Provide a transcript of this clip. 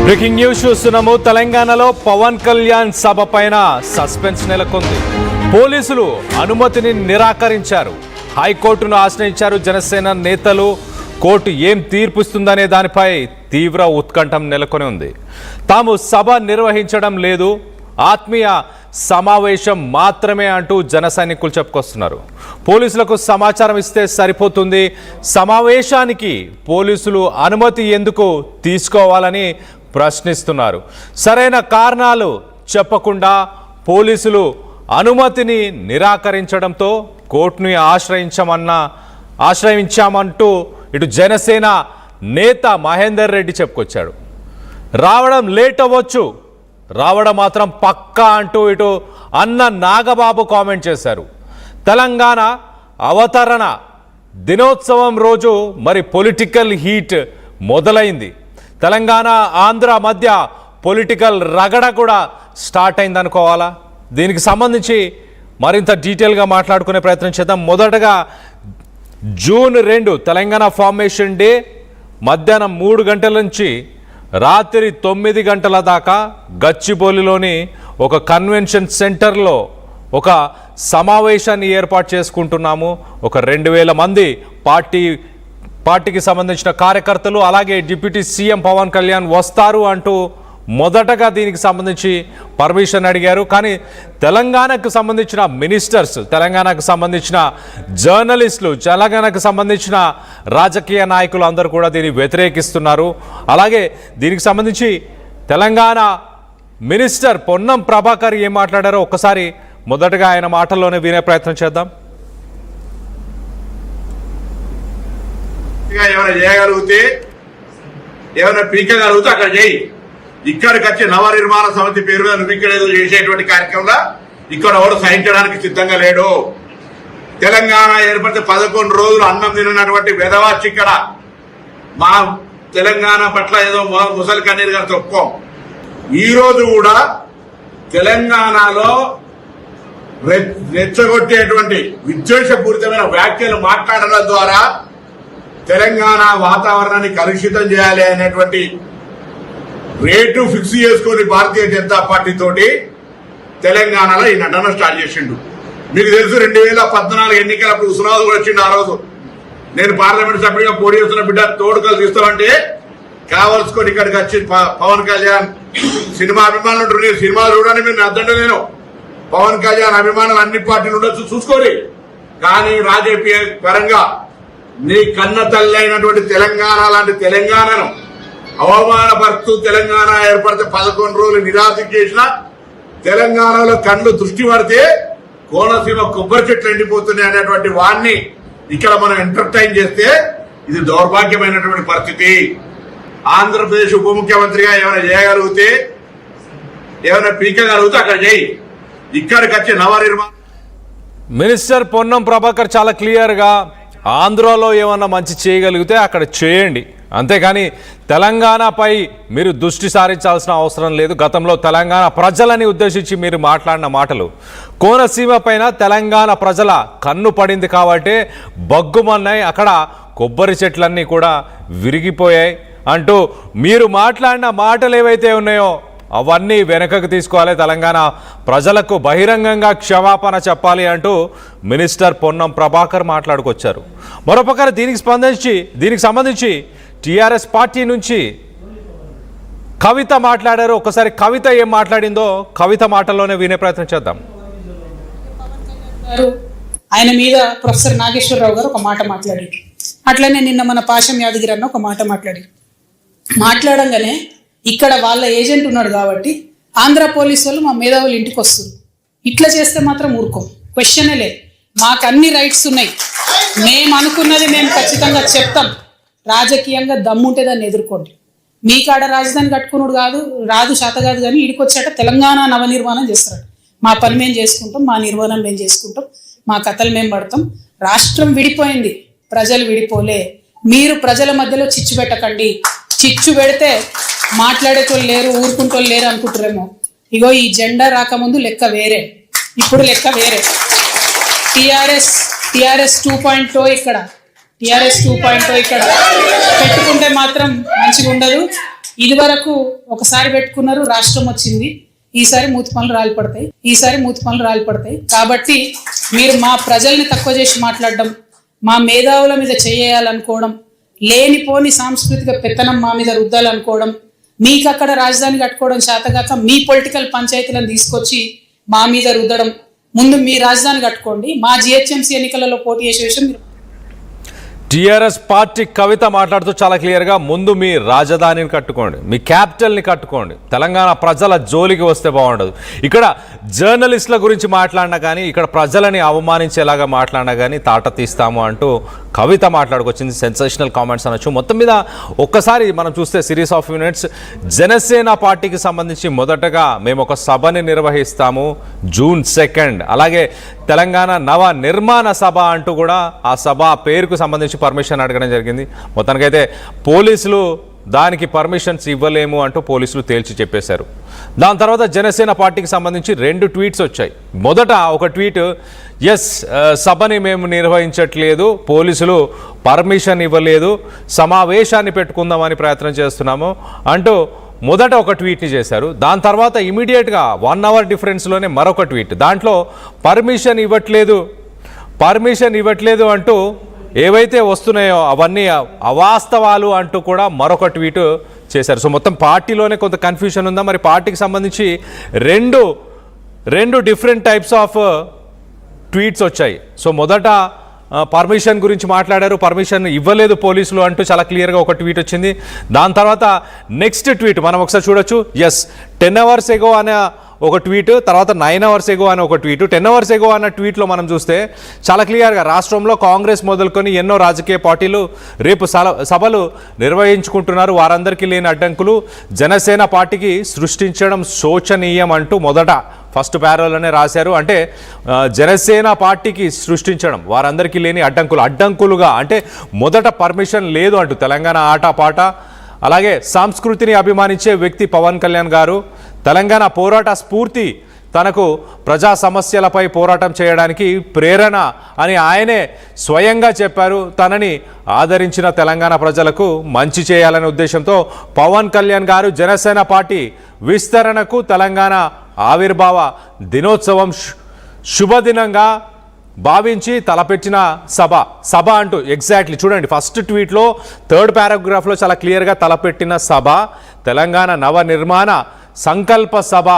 Breaking news చూస్తున్నాము. తెలంగాణలో పవన్ కళ్యాణ్ సభ పైన సస్పెన్స్ నెలకొంది. పోలీసులు అనుమతిని నిరాకరించారు. హైకోర్టును ఆశ్రయించారు జనసేన నేతలు. కోర్టు ఏం తీర్పుస్తుందనే దానిపై తీవ్ర ఉత్కంఠం నెలకొని ఉంది. తాము సభ నిర్వహించడం లేదు, ఆత్మీయ సమావేశం మాత్రమే అంటూ జన సైనికులు చెప్పుకొస్తున్నారు. పోలీసులకు సమాచారం ఇస్తే సరిపోతుంది, సమావేశానికి పోలీసులు అనుమతి ఎందుకు తీసుకోవాలని ప్రశ్నిస్తున్నారు. సరైన కారణాలు చెప్పకుండా పోలీసులు అనుమతిని నిరాకరించడంతో కోర్టుని ఆశ్రయించామంటూ ఇటు జనసేన నేత మహేందర్ రెడ్డి చెప్పుకొచ్చాడు. రావడం లేట్ అవ్వచ్చు, రావడం మాత్రం పక్కా అంటూ ఇటు అన్న నాగబాబు కామెంట్ చేశారు. తెలంగాణ అవతరణ దినోత్సవం రోజు మరి పొలిటికల్ హీట్ మొదలైంది. తెలంగాణ ఆంధ్ర మధ్య పొలిటికల్ రగడ కూడా స్టార్ట్ అయింది అనుకోవాలా. దీనికి సంబంధించి మరింత డీటెయిల్గా మాట్లాడుకునే ప్రయత్నం చేద్దాం. మొదటగా జూన్ 2 తెలంగాణ ఫార్మేషన్ డే మధ్యాహ్నం 3 గంటల నుంచి రాత్రి 9 గంటల దాకా గచ్చిబౌలిలోని ఒక కన్వెన్షన్ సెంటర్లో ఒక సమావేశాన్ని ఏర్పాటు చేసుకుంటున్నాము. ఒక 2000 మంది పార్టీకి సంబంధించిన కార్యకర్తలు, అలాగే డిప్యూటీ సీఎం పవన్ కళ్యాణ్ వస్తారు అంటూ మొదటగా దీనికి సంబంధించి పర్మిషన్ అడిగారు. కానీ తెలంగాణకు సంబంధించిన మినిస్టర్స్, తెలంగాణకు సంబంధించిన జర్నలిస్టులు, తెలంగాణకు సంబంధించిన రాజకీయ నాయకులు అందరూ కూడా దీన్ని వ్యతిరేకిస్తున్నారు. అలాగే దీనికి సంబంధించి తెలంగాణ మినిస్టర్ పొన్నం ప్రభాకర్ ఏం మాట్లాడారో ఒక్కసారి మొదటగా ఆయన మాటల్లోనే వినే ప్రయత్నం చేద్దాం. ఏమైనా చేయగలిగితే, ఏమైనా పీకగలిగితే అక్కడ చేయి. ఇక్కడికి వచ్చి నవ నిర్మాణ సమితి పేరు మీద నువ్వు ఇక్కడ ఏదో చేసేటువంటి కార్యక్రమంలో ఇక్కడ ఎవరు సహించడానికి సిద్ధంగా లేడు. తెలంగాణ ఏర్పడితే 11 రోజులు అన్నం తినటువంటి వెధవాచి ఇక్కడ మా తెలంగాణ పట్ల ఏదో ముసలి కన్నీరు గారు చెప్పుకోం. ఈ రోజు కూడా తెలంగాణలో రెచ్చగొట్టేటువంటి విద్వేషపూరితమైన వ్యాఖ్యలు మాట్లాడడం ద్వారా తెలంగాణ వాతావరణాన్ని కలుషితం చేయాలి అనేటువంటి రేటు ఫిక్స్ చేసుకొని భారతీయ జనతా పార్టీ తోటి తెలంగాణలో ఈ నటన స్టార్ట్ చేసిండు. మీకు తెలుసు 2014 ఎన్నికలప్పుడు ఉస్మానాబాద్ కూడా వచ్చిండు. ఆ రోజు నేను పార్లమెంట్ సభ్యుడిగా పోటీ చేస్తున్న బిడ్డ తోడుకలు తీస్తామంటే కావాల్సుకొని ఇక్కడికి వచ్చి పవన్ కళ్యాణ్ సినిమా అభిమానులు నేను సినిమా చూడని మీరు అర్థంటే నేను పవన్ కళ్యాణ్ అభిమానులు అన్ని పార్టీలు ఉండొచ్చు చూసుకోండి. కానీ రాజకీయ పరంగా నీ కన్న తల్లి అయినటువంటి తెలంగాణ లాంటి తెలంగాణను అవమానపరుస్తూ తెలంగాణ ఏర్పడితే 11 రోజులు నిరాశ చేసిన తెలంగాణలో కళ్ళు దృష్టి పడితే కోనసీమ కొబ్బరి చెట్లు ఎండిపోతున్నాయి అనేటువంటి వాడిని ఇక్కడ మనం ఎంటర్టైన్ చేస్తే ఇది దౌర్భాగ్యమైనటువంటి పరిస్థితి. ఆంధ్రప్రదేశ్ ఉప ముఖ్యమంత్రిగా ఏమైనా చేయగలిగితే, ఏమైనా పీకగలిగితే అక్కడ చేయి. ఇక్కడికి వచ్చి నవ నిర్మాణ మినిస్టర్ పొన్నం ప్రభాకర్ చాలా క్లియర్గా ఆంధ్రాలో ఏమన్నా మంచి చేయగలిగితే అక్కడ చేయండి, అంతేకాని తెలంగాణపై మీరు దృష్టి సారించాల్సిన అవసరం లేదు. గతంలో తెలంగాణ ప్రజలని ఉద్దేశించి మీరు మాట్లాడిన మాటలు కోనసీమ పైన తెలంగాణ ప్రజల కన్ను పడింది కాబట్టి బగ్గుమన్నాయి, అక్కడ కొబ్బరి చెట్లన్నీ కూడా విరిగిపోయాయి అంటూ మీరు మాట్లాడిన మాటలు ఏవైతే ఉన్నాయో అవన్నీ వెనకకు తీసుకోవాలి, తెలంగాణ ప్రజలకు బహిరంగంగా క్షమాపణ చెప్పాలి అంటూ మినిస్టర్ పొన్నం ప్రభాకర్ మాట్లాడుకొచ్చారు. మరోపక్కన దీనికి సంబంధించి టీఆర్ఎస్ పార్టీ నుంచి కవిత మాట్లాడారు. ఒకసారి కవిత ఏం మాట్లాడిందో కవిత మాటల్లోనే వినే ప్రయత్నం చేద్దాం. ఆయన మీద ప్రొఫెసర్ నాగేశ్వరరావు గారు ఒక మాట మాట్లాడారు. అట్లనే నిన్న మన పాశం యాదగిరి అన్న ఒక మాట మాట్లాడంగానే ఇక్కడ వాళ్ళ ఏజెంట్ ఉన్నాడు కాబట్టి ఆంధ్ర పోలీసు వాళ్ళు మా మేధావులు ఇంటికి వస్తుంది. ఇట్లా చేస్తే మాత్రం ఊరుకోం, క్వశ్చనే లేదు. మాకు అన్ని రైట్స్ ఉన్నాయి, మేము అనుకున్నది మేము ఖచ్చితంగా చెప్తాం. రాజకీయంగా దమ్ముంటే దాన్ని ఎదుర్కోండి. మీ కాడ రాజధాని కట్టుకున్నాడు రాదు శాత కాదు, కానీ ఇడికి వచ్చాక తెలంగాణ నవనిర్మాణం చేస్తాడు. మా పని మేము చేసుకుంటాం, మా నిర్మాణం మేము చేసుకుంటాం, మా కథలు మేము పడతాం. రాష్ట్రం విడిపోయింది, ప్రజలు విడిపోలే. మీరు ప్రజల మధ్యలో చిచ్చు పెట్టకండి. చిచ్చు పెడితే మాట్లాడేటోళ్ళు లేరు, ఊరుకుంటోళ్ళు లేరు అనుకుంటారేమో. ఇగో ఈ జెండా రాకముందు లెక్క వేరే, ఇప్పుడు లెక్క వేరే. టిఆర్ఎస్ 2.0 ఇక్కడ పెట్టుకుంటే మాత్రం మంచిగా ఉండదు. ఇది వరకు ఒకసారి పెట్టుకున్నారు, రాష్ట్రం వచ్చింది, ఈసారి మూతి పనులు రాలిపడతాయి. కాబట్టి మీరు మా ప్రజల్ని తక్కువ చేసి మాట్లాడడం, మా మేధావుల మీద చేయాలనుకోవడం, లేనిపోని సాంస్కృతిక పెత్తనం మా మీద రుద్దాలనుకోవడం, మీకు అక్కడ రాజధాని కట్టుకోవడం చేతగాక మీ పొలిటికల్ పంచాయతీలను తీసుకొచ్చి మా మీద రుద్దడం. ముందు మీ రాజధాని కట్టుకోండి, మా జిహెచ్ఎంసీ ఎన్నికలలో పోటీ చేసే విషయం మీరు. టీఆర్ఎస్ పార్టీ కవిత మాట్లాడుతూ చాలా క్లియర్గా ముందు మీ రాజధానిని కట్టుకోండి, మీ క్యాపిటల్ని కట్టుకోండి, తెలంగాణ ప్రజల జోలికి వస్తే బాగుండదు. ఇక్కడ జర్నలిస్టుల గురించి మాట్లాడినా కానీ, ఇక్కడ ప్రజలని అవమానించేలాగా మాట్లాడినా కానీ తాట తీస్తాము అంటూ కవిత మాట్లాడుకొచ్చింది. సెన్సేషనల్ కామెంట్స్ అనొచ్చు. మొత్తం మీద ఒక్కసారి మనం చూస్తే సిరీస్ ఆఫ్ యూనిట్స్, జనసేన పార్టీకి సంబంధించి మొదటగా మేము ఒక సభని నిర్వహిస్తాము June 2, అలాగే తెలంగాణ నవ నిర్మాణ సభ అంటూ కూడా ఆ సభ పేరుకు సంబంధించి పర్మిషన్ అడగడం జరిగింది. మొత్తానికైతే పోలీసులు దానికి పర్మిషన్స్ ఇవ్వలేము అంటూ పోలీసులు తేల్చి చెప్పేశారు. దాని తర్వాత జనసేన పార్టీకి సంబంధించి 2 ట్వీట్స్ వచ్చాయి. మొదట ఒక ట్వీట్, సభని మేము నిర్వహించట్లేదు, పోలీసులు పర్మిషన్ ఇవ్వలేదు, సమావేశాన్ని పెట్టుకుందామని ప్రయత్నం చేస్తున్నాము అంటూ మొదట ఒక ట్వీట్ని చేశారు. దాని తర్వాత ఇమీడియట్గా 1 అవర్ డిఫరెన్స్లోనే మరొక ట్వీట్, దాంట్లో పర్మిషన్ ఇవ్వట్లేదు అంటూ ఏవైతే వస్తున్నాయో అవన్నీ అవాస్తవాలు అంటూ కూడా మరొక ట్వీట్ చేశారు. సో మొత్తం పార్టీలోనే కొంత కన్ఫ్యూషన్ ఉందా? మరి పార్టీకి సంబంధించి రెండు డిఫరెంట్ టైప్స్ ఆఫ్ ట్వీట్స్ వచ్చాయి. సో మొదట పర్మిషన్ గురించి మాట్లాడారు, పర్మిషన్ ఇవ్వలేదు పోలీసులు అంటూ చాలా క్లియర్గా ఒక ట్వీట్ వచ్చింది. దాని తర్వాత నెక్స్ట్ ట్వీట్ మనం ఒకసారి చూడొచ్చు. 10 అవర్స్ ఎగో అనే ఒక ట్వీట్, తర్వాత 9 అవర్స్ ఎగో అని ఒక ట్వీట్. 10 అవర్స్ ఎగో అన్న ట్వీట్లో మనం చూస్తే చాలా క్లియర్గా రాష్ట్రంలో కాంగ్రెస్ మొదలుకొని ఎన్నో రాజకీయ పార్టీలు రేపు సభలు నిర్వహించుకుంటున్నారు, వారందరికీ లేని అడ్డంకులు జనసేన పార్టీకి సృష్టించడం శోచనీయం అంటూ మొదట ఫస్ట్ ప్యారాలోనే రాశారు. అంటే జనసేన పార్టీకి సృష్టించడం, వారందరికీ లేని అడ్డంకులుగా, అంటే మొదట పర్మిషన్ లేదు అంటూ తెలంగాణ ఆటపాట, అలాగే సంస్కృతిని అభిమానించే వ్యక్తి పవన్ కళ్యాణ్ గారు, తెలంగాణ పోరాట స్ఫూర్తి తనకు ప్రజా సమస్యలపై పోరాటం చేయడానికి ప్రేరణ అని ఆయనే స్వయంగా చెప్పారు. తనని ఆదరించిన తెలంగాణ ప్రజలకు మంచి చేయాలనే ఉద్దేశంతో పవన్ కళ్యాణ్ గారు జనసేన పార్టీ విస్తరణకు తెలంగాణ ఆవిర్భావ దినోత్సవం శుభదినంగా భావించి తలపెట్టిన సభ అంటూ ఎగ్జాక్ట్లీ చూడండి, ఫస్ట్ ట్వీట్లో 3rd పారాగ్రాఫ్లో చాలా క్లియర్గా తలపెట్టిన సభ తెలంగాణ నవ నిర్మాణ సంకల్ప సభ